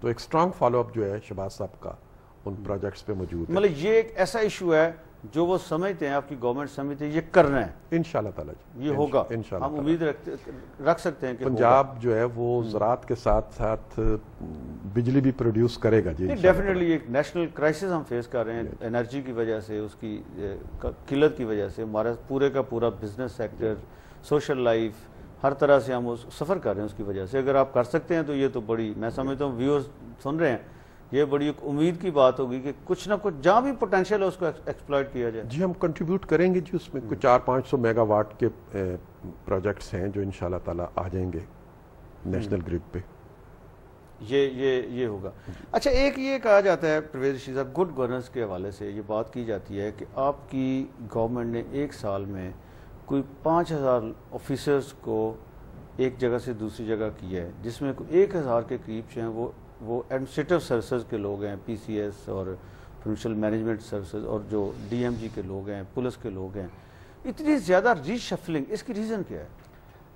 تو ایک strong follow up جو ہے شہباز صاحب کا ان پروجیکٹس پہ موجود ہے. مطلب یہ ایک ایسا ایشو ہے جو وہ سمجھتے ہیں، آپ کی گورنمنٹ سمجھتے ہیں یہ کرنا ہے، انشاءاللہ تعالی یہ ہوگا. انشاءاللہ ہم امید رکھ سکتے ہیں کہ پنجاب جو ہے وہ زراعت کے ساتھ ساتھ بجلی بھی پروڈیوس کرے گا. جی ڈیفینیٹلی ایک نیشنل کرائسس ہم فیس کر رہے ہیں انرجی کی وجہ سے، اس کی قلت کی وجہ سے. ہمارا پورے کا پورا بزنس سیکٹر، سوشل لائف، ہر طرح سے ہم سفر کر رہے ہیں اس کی وجہ سے. اگر آپ کر سکتے ہیں تو یہ تو بڑی، میں سمجھتا ہوں ویورز سن رہے ہیں، یہ بڑی ایک امید کی بات ہوگی کہ کچھ نہ کچھ جہاں بھی پوٹینشیل ہے اس کو ایکسپلائٹ کیا جائے. جی ہم کنٹریبیوٹ کریں گے جی. اس میں کچھ 400-500 میگا واٹ کے پروجیکٹس ہیں جو انشاءاللہ تعالی آ جائیں گے نیشنل گرڈ پہ. یہ ہوگا. اچھا ایک یہ کہا جاتا ہے پرویز رشید صاحب، گڈ گورننس کے حوالے سے یہ بات کی جاتی ہے کہ آپ کی گورنمنٹ نے ایک سال میں کوئی 5000 آفیسرز کو ایک جگہ سے دوسری جگہ کیا ہے، جس میں 1000 کے قریب جو ہیں وہ ایڈمنسٹریٹو سروسز کے لوگ ہیں، پی سی ایس اور فنانشل مینجمنٹ سروسز، اور جو ڈی ایم جی کے لوگ ہیں، پولیس کے لوگ ہیں. اتنی زیادہ ری شفلنگ، اس کی ریزن کیا ہے؟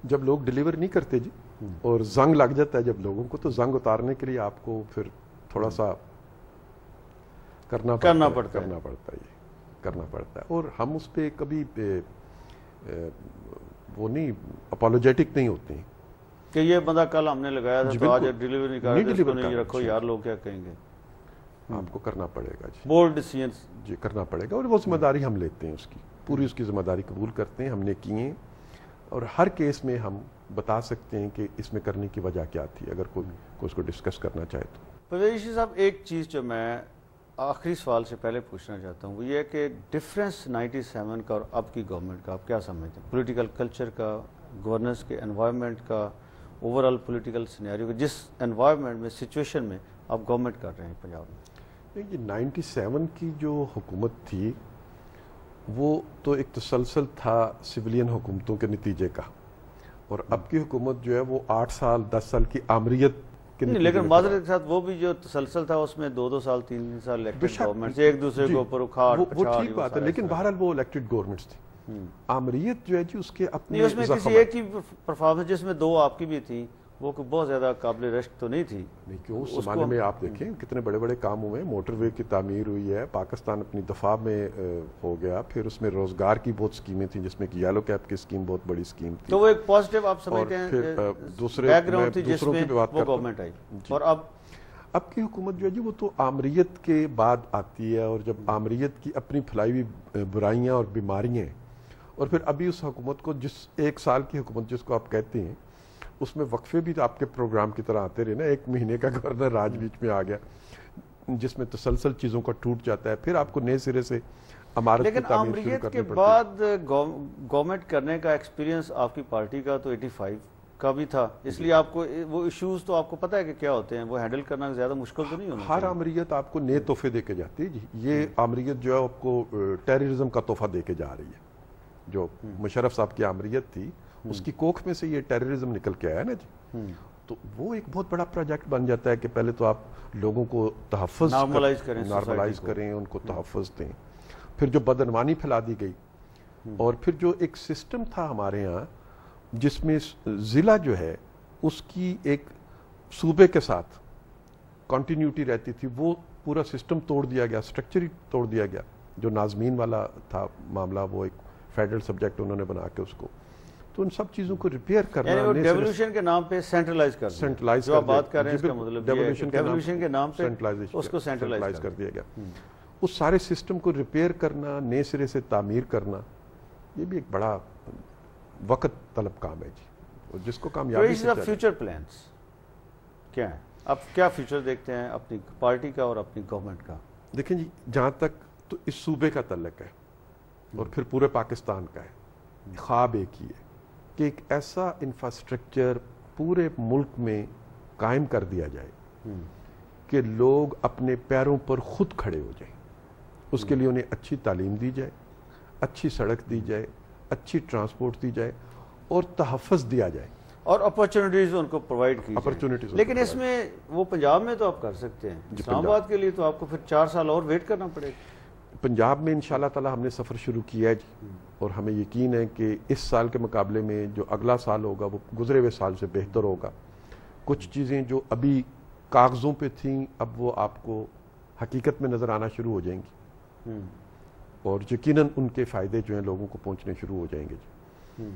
جب لوگ ڈیلیور نہیں کرتے جی اور زنگ لگ جاتا ہے جب لوگوں کو، تو زنگ اتارنے کے لیے آپ کو پھر تھوڑا سا کرنا پڑتا ہے. اور ہم اس پہ کبھی وہ نہیں اپولوجیٹک نہیں ہوتے ہیں کہ یہ بندہ کل ہم نے لگایا تھا تو آج ڈیلیور نہیں کر رہے، اس کو نہیں رکھو یار، لوگ کیا کہیں گے. آپ کو کرنا پڑے گا جی، بولڈ ڈیسیژنز جی کرنا پڑے گا. اور وہ ذمہ داری ہم لیتے ہیں، اس کی پوری اس کی ذمہ داری قبول کرتے ہیں، ہم نے کی ہیں. اور ہر کیس میں ہم بتا سکتے ہیں کہ اس میں کرنے کی وجہ کیا تھی، اگر کوئی اس کو ڈسکس کرنا چاہے تو. پرویز رشید صاحب ایک چیز جو میں آخری سوال سے پہلے پوچھنا چاہتا ہوں وہ یہ ہے کہ ڈفرینس 97 کا اور اب کی گورنمنٹ کا آپ کیا سمجھتے ہیں؟ پولیٹیکل کلچر کا، گورننس کے انوائرمنٹ کا، اوور آل پولیٹیکل سینیریو کا، جس انوائرمنٹ میں سچویشن میں آپ گورنمنٹ کر رہے ہیں پنجاب میں. یہ 97 کی جو حکومت تھی وہ تو ایک تسلسل تھا سویلین حکومتوں کے نتیجے کا، اور اب کی حکومت جو ہے وہ 8 سال 10 سال کی آمریت کے نتیجے. لیکن معذرت کے ساتھ وہ بھی جو تسلسل تھا اس میں 2-2 سال 3-3 سال الیکٹڈ گورنمنٹ سے ایک دوسرے کے اوپر اکھاڑ وہ ٹھیک بات ہے، لیکن بہرحال وہ الیکٹڈ گورنمنٹس تھی. آمریت جو ہے جی اس کے اپنے اس میں کسی ایک کی پرفارمنس جس میں 2 آپ کی بھی تھی وہ بہت زیادہ قابل رشک تو نہیں تھی. نہیں کیوں، اس زمانے میں آپ دیکھیں کتنے بڑے بڑے کام ہوئے ہیں. موٹر وے کی تعمیر ہوئی ہے، پاکستان اپنی دفاع میں ہو گیا، پھر اس میں روزگار کی بہت اسکیمیں تھیں جس میں کہ یلو کیپ کی اسکیم بہت بڑی اسکیم تھی. تو وہ ایک پازیٹیو آپ سمجھتے ہیں بیک گراؤنڈ تھی جس میں وہ گورنمنٹ آئی. اور اب کی حکومت جو ہے جی وہ تو آمریت کے بعد آتی ہے، اور جب آمریت کی اپنی پھیلائی ہوئی برائیاں اور بیماریاں، اور پھر ابھی اس حکومت کو جس 1 سال کی حکومت جس کو آپ کہتے ہیں اس میں وقفے بھی آپ کے پروگرام کی طرح آتے رہے نا. 1 مہینے کا گورنر راج بیچ میں آ گیا جس میں تسلسل چیزوں کا ٹوٹ جاتا ہے، پھر آپ کو نئے سرے سے عمارت کی تعمیر شروع کرنی پڑتی ہے. لیکن آمریت کے بعد گورنمنٹ کرنے کا ایکسپیرینس آپ کی پارٹی کا تو 85 کا بھی تھا، اس لیے آپ کو وہ ایشوز تو آپ کو پتہ ہے کہ کیا ہوتے ہیں، وہ ہینڈل کرنا زیادہ مشکل تو نہیں ہونا. ہر آمریت آپ کو نئے تحفے دے کے جاتی ہے جی. یہ آمریت جو ہے آپ کو ٹیررزم کا تحفہ دے کے جا رہی ہے. جو مشرف صاحب کی آمریت تھی اس کی کوکھ میں سے یہ ٹیررزم نکل کے آیا نا جی. تو وہ ایک بہت بڑا پروجیکٹ بن جاتا ہے کہ پہلے تو آپ لوگوں کو تحفظ نارملائز کریں، ان کو تحفظ دیں. پھر جو بدعنوانی پھیلا دی گئی، اور پھر جو ایک سسٹم تھا ہمارے ہاں جس میں ضلع جو ہے اس کی ایک صوبے کے ساتھ کنٹینیوٹی رہتی تھی، وہ پورا سسٹم توڑ دیا گیا، اسٹرکچر ہی توڑ دیا گیا. جو ناظمین والا تھا معاملہ وہ ایک فیڈرل سبجیکٹ انہوں نے بنا کے اس کو، تو ان سب چیزوں کو ریپیئر کرنا، یعنی ڈیولوشن کے نام پہ سینٹرلائز کر دیا. جو آپ بات کر رہے ہیں اس کا مطلب ڈیولوشن کے نام پہ اس کو سینٹرلائز کر دیا گیا. اس سارے سسٹم کو ریپیئر کرنا، نئے سرے سے تعمیر کرنا، یہ بھی ایک بڑا وقت طلب کام ہے جی، جس کو کامیابی سے. فیوچر پلانس کیا ہیں؟ آپ کیا فیوچر دیکھتے ہیں اپنی پارٹی کا اور اپنی گورنمنٹ کا؟ دیکھیں جی، جہاں تک تو اس صوبے کا تعلق ہے اور پھر پورے پاکستان کا ہے، خواب ایک ہی ہے کہ ایک ایسا انفراسٹرکچر پورے ملک میں قائم کر دیا جائے کہ لوگ اپنے پیروں پر خود کھڑے ہو جائیں. اس کے لیے انہیں اچھی تعلیم دی جائے، اچھی سڑک دی جائے، اچھی ٹرانسپورٹ دی جائے، اور تحفظ دیا جائے، اور اپرچونٹیز ان کو پرووائڈ کی جائے. لیکن اس میں وہ پنجاب میں تو آپ کر سکتے ہیں، اسلام آباد کے لیے تو آپ کو پھر 4 سال اور ویٹ کرنا پڑے گا. پنجاب میں انشاءاللہ تعالی ہم نے سفر شروع کیا ہے جی، اور ہمیں یقین ہے کہ اس سال کے مقابلے میں جو اگلا سال ہوگا وہ گزرے ہوئے سال سے بہتر ہوگا. کچھ چیزیں جو ابھی کاغذوں پہ تھیں اب وہ آپ کو حقیقت میں نظر آنا شروع ہو جائیں گی، اور یقیناً ان کے فائدے جو ہیں لوگوں کو پہنچنے شروع ہو جائیں گے جی۔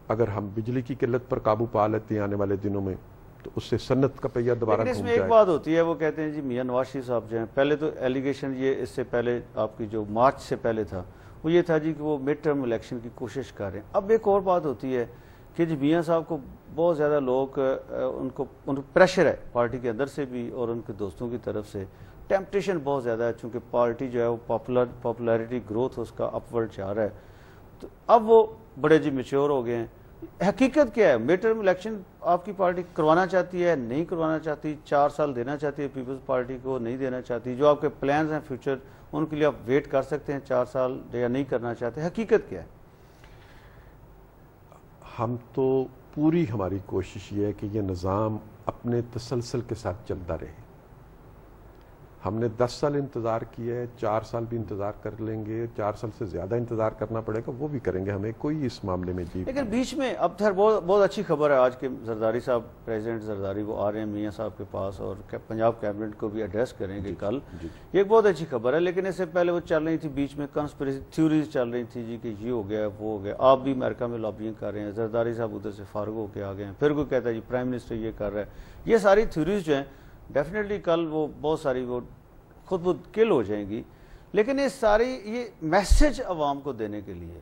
اگر ہم بجلی کی قلت پر قابو پا لیتے ہیں آنے والے دنوں میں تو اس سے صنعت کا پہیہ دوبارہ لیکن اس گھوم میں ایک جائے۔ بات ہوتی ہے، وہ کہتے ہیں جی میاں نواز شریف صاحب جو ہیں، پہلے تو ایلیگیشن یہ اس سے پہلے آپ کی جو مارچ سے پہلے تھا وہ یہ تھا جی کہ وہ مڈ ٹرم الیکشن کی کوشش کر رہے ہیں۔ اب ایک اور بات ہوتی ہے کہ جی میاں صاحب کو بہت زیادہ لوگ ان کو پریشر ہے پارٹی کے اندر سے بھی اور ان کے دوستوں کی طرف سے، ٹیمپٹیشن بہت زیادہ ہے، چونکہ پارٹی جو ہے وہ پاپولیرٹی گروتھ اس کا اپورڈ جا رہا ہے، تو اب وہ بڑے جی میچور ہو گئے ہیں۔ حقیقت کیا ہے؟ مڈ ٹرم الیکشن آپ کی پارٹی کروانا چاہتی ہے، نہیں کروانا چاہتی؟ 4 سال دینا چاہتی ہے پیپلز پارٹی کو، نہیں دینا چاہتی؟ جو آپ کے پلانز ہیں فیوچر ان کے لیے آپ ویٹ کر سکتے ہیں 4 سال یا نہیں کرنا چاہتے؟ حقیقت کیا ہے؟ ہم تو پوری ہماری کوشش یہ ہے کہ یہ نظام اپنے تسلسل کے ساتھ چلتا رہے۔ ہم نے 10 سال انتظار کیا ہے، 4 سال بھی انتظار کر لیں گے، 4 سال سے زیادہ انتظار کرنا پڑے گا وہ بھی کریں گے، ہمیں کوئی اس معاملے میں جی۔ لیکن بیچ میں اب خیر بہت اچھی خبر ہے آج کے زرداری صاحب، پریزیڈنٹ زرداری وہ آ رہے ہیں میاں صاحب کے پاس اور پنجاب کیبنٹ کو بھی ایڈریس کریں گے کل، یہ ایک بہت اچھی خبر ہے۔ لیکن اس سے پہلے وہ چل رہی تھی بیچ میں کنسپریسی تھیوریز چل رہی تھی جی کہ یہ ہو گیا وہ ہو گیا، آپ بھی امریکہ میں لابینگ کر رہے ہیں، زرداری صاحب ادھر سے فارغ ہو کے آ گئے ہیں، پھر کوئی کہتا ہے جی پرائم منسٹر یہ کر رہا ہے۔ یہ ساری تھیوریز جو ہیں ڈیفینیٹلی کل وہ بہت ساری وہ خود بخود کل ہو جائیں گی، لیکن یہ ساری یہ میسج عوام کو دینے کے لیے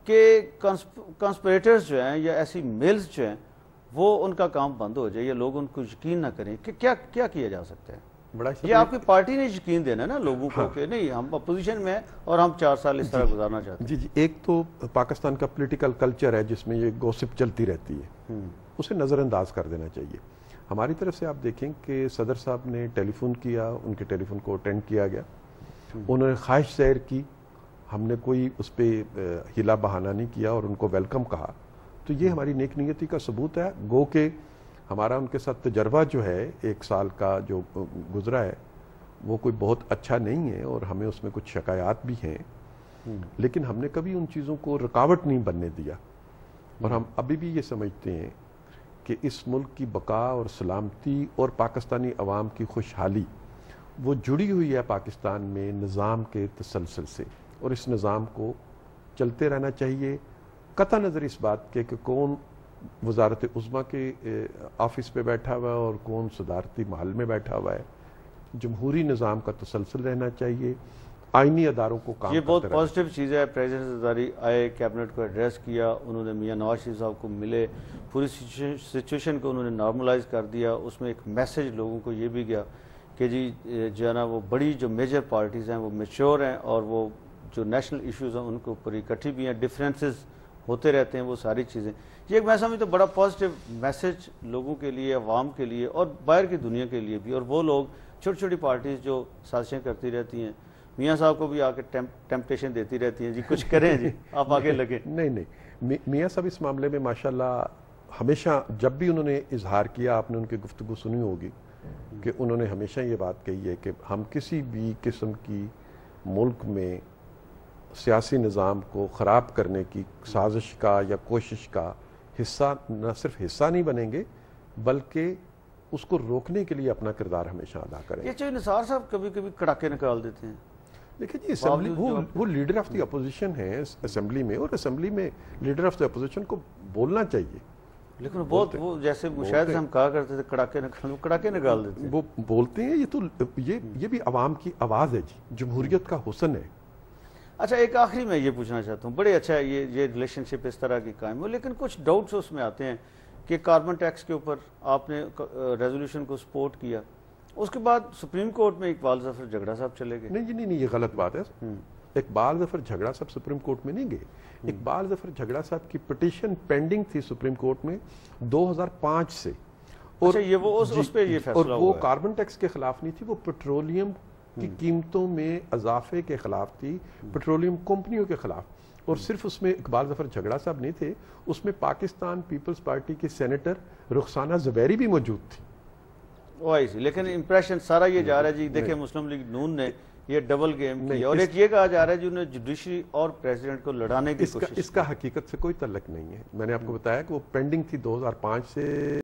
کہ کنسپریٹرز جو ہیں یا ایسی میلز جو ہیں وہ ان کا کام بند ہو جائے یا لوگ ان کو یقین نہ کریں کہ کیا کیا جا سکتا ہے۔ یہ آپ کی پارٹی نے یقین دینا ہے نا لوگوں کو کہ نہیں ہم اپوزیشن میں ہیں اور ہم 4 سال اس طرح گزارنا چاہتے ہیں۔ جی ایک تو پاکستان کا پولیٹیکل کلچر ہے جس میں یہ گوسپ چلتی رہتی ہے، اسے نظر انداز کر دینا چاہیے۔ ہماری طرف سے آپ دیکھیں کہ صدر صاحب نے ٹیلی فون کیا، ان کے ٹیلی فون کو اٹینڈ کیا گیا، انہوں نے خواہش ظاہر کی، ہم نے کوئی اس پہ ہلا بہانہ نہیں کیا اور ان کو ویلکم کہا، تو یہ ہماری نیک نیتی کا ثبوت ہے۔ گو کہ ہمارا ان کے ساتھ تجربہ جو ہے 1 سال کا جو گزرا ہے وہ کوئی بہت اچھا نہیں ہے اور ہمیں اس میں کچھ شکایات بھی ہیں، لیکن ہم نے کبھی ان چیزوں کو رکاوٹ نہیں بننے دیا، اور ہم ابھی بھی یہ سمجھتے ہیں کہ اس ملک کی بقا اور سلامتی اور پاکستانی عوام کی خوشحالی وہ جڑی ہوئی ہے پاکستان میں نظام کے تسلسل سے، اور اس نظام کو چلتے رہنا چاہیے، قطع نظر اس بات کے کہ کون وزارت عظمیٰ کے آفس پہ بیٹھا ہوا ہے اور کون صدارتی محل میں بیٹھا ہوا ہے۔ جمہوری نظام کا تسلسل رہنا چاہیے، آئینی اداروں کو کام یہ بہت پازیٹیو چیز ہے۔ پریزیڈنٹ زرداری آئے، کیبنٹ کو ایڈریس کیا، انہوں نے میاں نواز شریف صاحب کو ملے، پوری سچویشن کو انہوں نے نارملائز کر دیا، اس میں ایک میسج لوگوں کو یہ بھی گیا کہ جی جو ہے نا وہ بڑی جو میجر پارٹیز ہیں وہ میچور ہیں اور وہ جو نیشنل ایشوز ہیں ان کے اوپر اکٹھی بھی ہیں، ڈفرینسز ہوتے رہتے ہیں وہ ساری چیزیں۔ یہ ایک میں سمجھتا ہوں بڑا پازیٹیو میسج لوگوں کے لیے، عوام کے لیے اور باہر کی دنیا کے لیے بھی، اور وہ لوگ چھوٹی چھوٹی پارٹیز جو سازشیں کرتی رہتی ہیں میاں صاحب کو بھی آ کے ٹیمپٹیشن دیتی رہتی ہیں جی کچھ کریں جی آپ آگے لگیں۔ نہیں میاں صاحب اس معاملے میں ماشاءاللہ ہمیشہ جب بھی انہوں نے اظہار کیا، آپ نے ان کی گفتگو سنی ہوگی کہ انہوں نے ہمیشہ یہ بات کہی ہے کہ ہم کسی بھی قسم کی ملک میں سیاسی نظام کو خراب کرنے کی سازش کا یا کوشش کا حصہ، نہ صرف حصہ نہیں بنیں گے بلکہ اس کو روکنے کے لیے اپنا کردار ہمیشہ ادا کریں گے۔ یہ چاہے نثار صاحب کبھی کبھی کڑاکے نکال دیتے ہیں، دیکھیں جی اسمبلی وہ لیڈر آف دی اپوزیشن ہے اسمبلی میں، اور اسمبلی میں لیڈر آف دی اپوزیشن کو بولنا چاہیے، لیکن بہت وہ جیسے شاید ہم کہا کرتے تھے کڑاکے نکال دیتے ہیں۔ وہ بولتے ہیں، یہ تو یہ بھی عوام کی آواز ہے جی، جمہوریت کا حسن ہے۔ اچھا ایک آخری میں یہ پوچھنا چاہتا ہوں، بڑے اچھا ہے یہ ریلیشن شپ اس طرح کی قائم ہو، لیکن کچھ ڈاؤٹس اس میں آتے ہیں کہ کاربن ٹیکس کے اوپر آپ نے ریزولوشن کو سپورٹ کیا، اس کے بعد سپریم کورٹ میں اقبال ظفر جھگڑا صاحب چلے گئے۔ نہیں یہ غلط بات ہے۔ اقبال ظفر جھگڑا صاحب سپریم کورٹ میں نہیں گئے، اقبال ظفر جھگڑا صاحب کی پٹیشن پینڈنگ تھی سپریم کورٹ میں 2005 سے، اور وہ کاربن ٹیکس کے خلاف نہیں تھی، وہ پیٹرولیم کی قیمتوں میں اضافے کے خلاف تھی، پیٹرولیم کمپنیوں کے خلاف، اور صرف اس میں اقبال ظفر جھگڑا صاحب نہیں تھے، اس میں پاکستان پیپلز پارٹی کی سینیٹر رخسانہ زبیری بھی موجود تھی۔ لیکن امپریشن سارا یہ جا رہا ہے جی دیکھیں مسلم لیگ نون نے یہ ڈبل گیم کی، اور ایک یہ کہا جا رہا ہے جی انہیں جوڈیشری اور پریزیڈنٹ کو لڑانے کی کوشش۔ اس کا حقیقت سے کوئی تعلق نہیں ہے، میں نے آپ کو بتایا کہ وہ پینڈنگ تھی 2005 سے۔